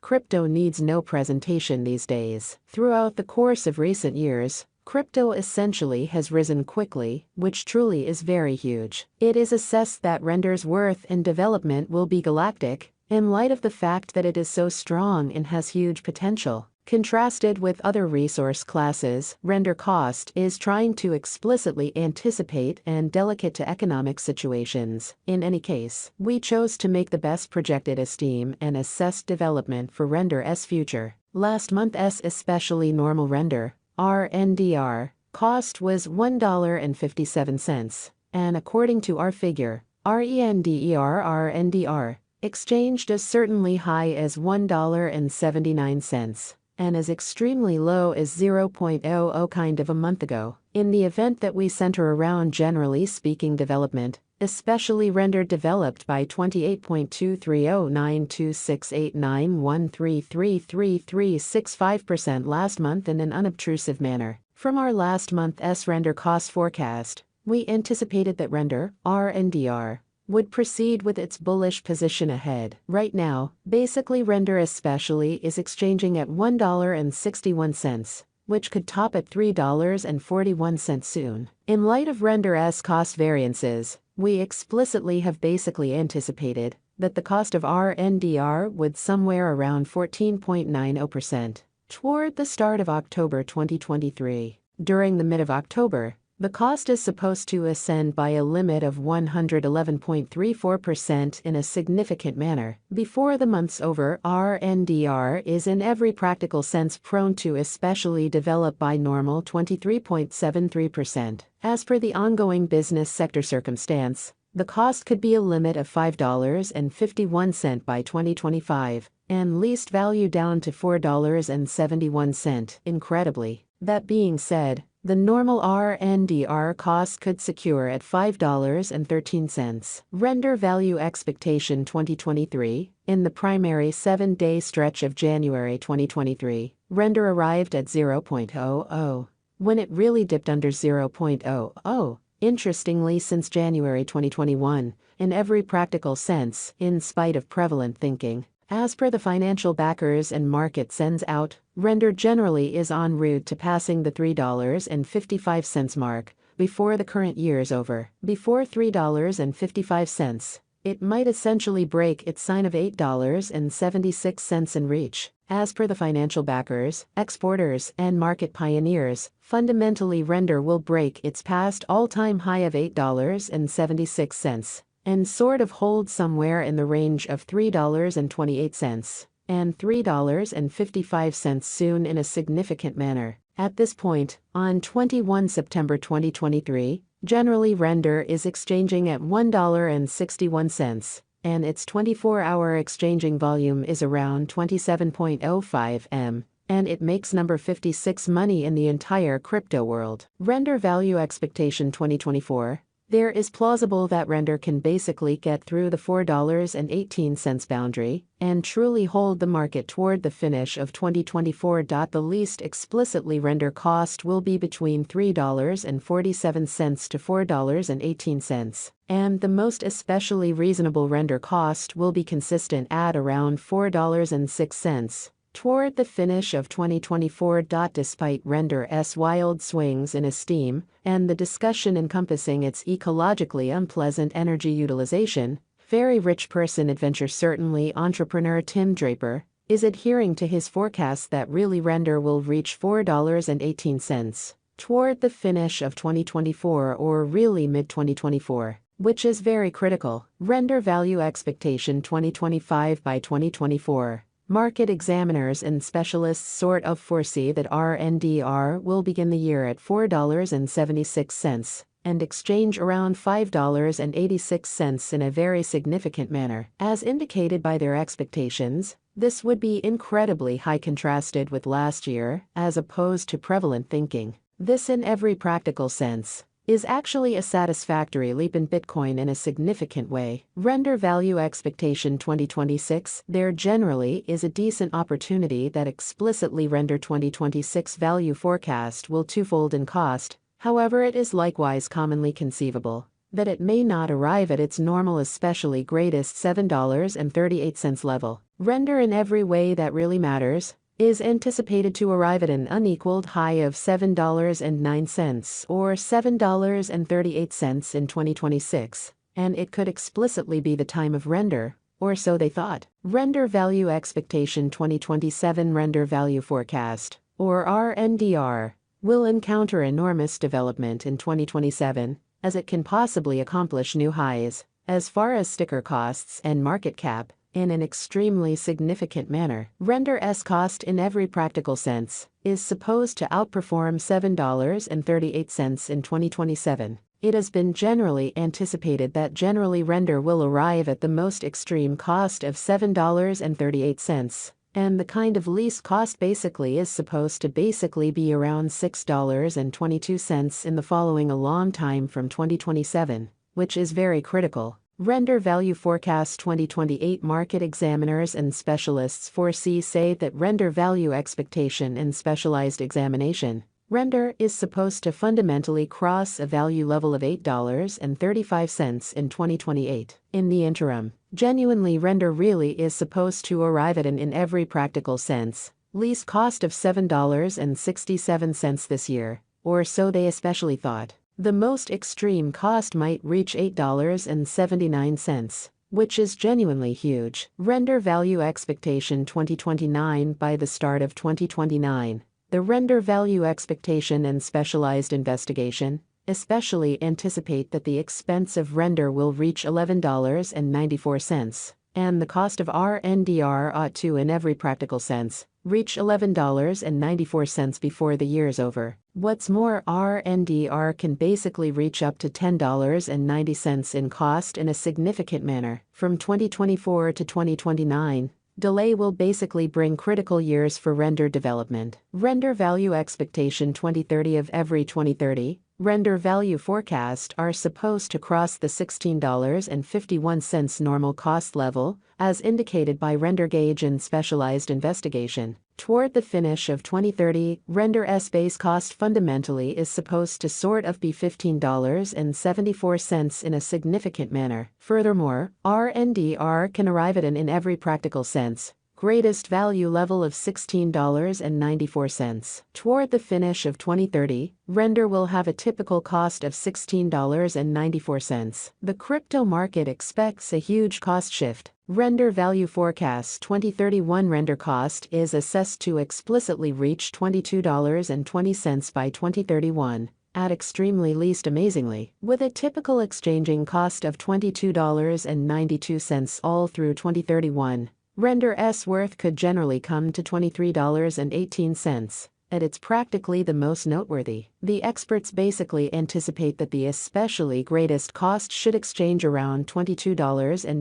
crypto needs no presentation these days. Throughout the course of recent years, crypto essentially has risen quickly, which truly is very huge. It is assessed that render's worth and development will be galactic, in light of the fact that it is so strong and has huge potential. Contrasted with other resource classes, render cost is trying to explicitly anticipate and delicate to economic situations. In any case, we chose to make the best projected esteem and assess development for render's future. Last month's especially normal render, RNDR, cost was $1.57, and according to our figure, RNDR exchanged as certainly high as $1.79. And as extremely low as 0.00 kind of a month ago. In the event that we center around generally speaking development, especially render developed by 28.23092689133335% last month in an unobtrusive manner. From our last month's render cost forecast, we anticipated that render, RNDR, would proceed with its bullish position ahead. Right now, basically render especially is exchanging at $1.61, which could top at $3.41 soon. In light of render's cost variances, we explicitly have basically anticipated that the cost of RNDR would somewhere around 14.90% toward the start of October 2023. During the mid of October, the cost is supposed to ascend by a limit of 111.34% in a significant manner. Before the month's over, RNDR is in every practical sense prone to especially develop by normal 23.73%. As per the ongoing business sector circumstance, the cost could be a limit of $5.51 by 2025, and least value down to $4.71, incredibly. That being said, the normal RNDR cost could secure at $5.13. Render value expectation 2023. In the primary 7-day stretch of January 2023, render arrived at 0.00. When it really dipped under 0.00, interestingly since January 2021, in every practical sense, in spite of prevalent thinking. As per the financial backers and market sends out, render generally is en route to passing the $3.55 mark before the current year is over. Before $3.55, it might essentially break its sign of $8.76 in reach. As per the financial backers, exporters, and market pioneers, fundamentally render will break its past all-time high of $8.76. And sort of hold somewhere in the range of $3.28 and $3.55 soon in a significant manner. At this point, on 21 September 2023, generally render is exchanging at $1.61, and its 24-hour exchanging volume is around 27.05 M, and it makes number 56 money in the entire crypto world. Render value expectation 2024. There is plausible that render can basically get through the $4.18 boundary and truly hold the market toward the finish of 2024. The least explicitly render cost will be between $3.47 to $4.18, and the most especially reasonable render cost will be consistent at around $4.06. Toward the finish of 2024. Despite render's wild swings in esteem and the discussion encompassing its ecologically unpleasant energy utilization, very rich person adventure certainly entrepreneur Tim Draper is adhering to his forecast that really render will reach $4.18 toward the finish of 2024 or really mid-2024, which is very critical. Render value expectation 2025 by 2024. Market examiners and specialists sort of foresee that RNDR will begin the year at $4.76 and exchange around $5.86 in a very significant manner. As indicated by their expectations, this would be incredibly high contrasted with last year, as opposed to prevalent thinking. This in every practical sense is actually a satisfactory leap in Bitcoin in a significant way. Render value expectation 2026. There generally is a decent opportunity that explicitly render 2026 value forecast will twofold in cost. However, it is likewise commonly conceivable that it may not arrive at its normal especially greatest $7.38 level. Render in every way that really matters is anticipated to arrive at an unequaled high of $7.09 or $7.38 in 2026, and it could explicitly be the time of render, or so they thought. Render Value Expectation 2027 Render Value Forecast, or RNDR, will encounter enormous development in 2027, as it can possibly accomplish new highs, as far as sticker costs and market cap, in an extremely significant manner. Render's cost in every practical sense is supposed to outperform $7.38 in 2027. It has been generally anticipated that generally Render will arrive at the most extreme cost of $7.38, and the kind of least cost basically is supposed to basically be around $6.22 in the following a long time from 2027, which is very critical. Render Value Forecast 2028 Market examiners and specialists say that Render Value Expectation and Specialized Examination, Render is supposed to fundamentally cross a value level of $8.35 in 2028. In the interim, genuinely Render really is supposed to arrive at an in every practical sense, least cost of $7.67 this year, or so they especially thought. The most extreme cost might reach $8.79, which is genuinely huge. Render Value Expectation 2029 By the start of 2029, the Render Value Expectation and Specialized Investigation especially anticipate that the expense of render will reach $11.94, and the cost of RNDR ought to, in every practical sense, reach $11.94 before the year is over. What's more, RNDR can basically reach up to $10.90 in cost in a significant manner. From 2024 to 2029, delay will basically bring critical years for render development. Render Value Expectation 2030 Of every 2030, Render Value Forecast are supposed to cross the $16.51 normal cost level, as indicated by Render Gauge and Specialized Investigation. Toward the finish of 2030, Render's base cost fundamentally is supposed to sort of be $15.74 in a significant manner. Furthermore, RNDR can arrive at an in every practical sense greatest value level of $16.94. Toward the finish of 2030, Render will have a typical cost of $16.94. The crypto market expects a huge cost shift. Render Value Forecast 2031 Render cost is assessed to explicitly reach $22.20 by 2031. At extremely least amazingly, with a typical exchanging cost of $22.92 all through 2031. Render's worth could generally come to $23.18, and it's practically the most noteworthy. The experts basically anticipate that the especially greatest cost should exchange around $22.90.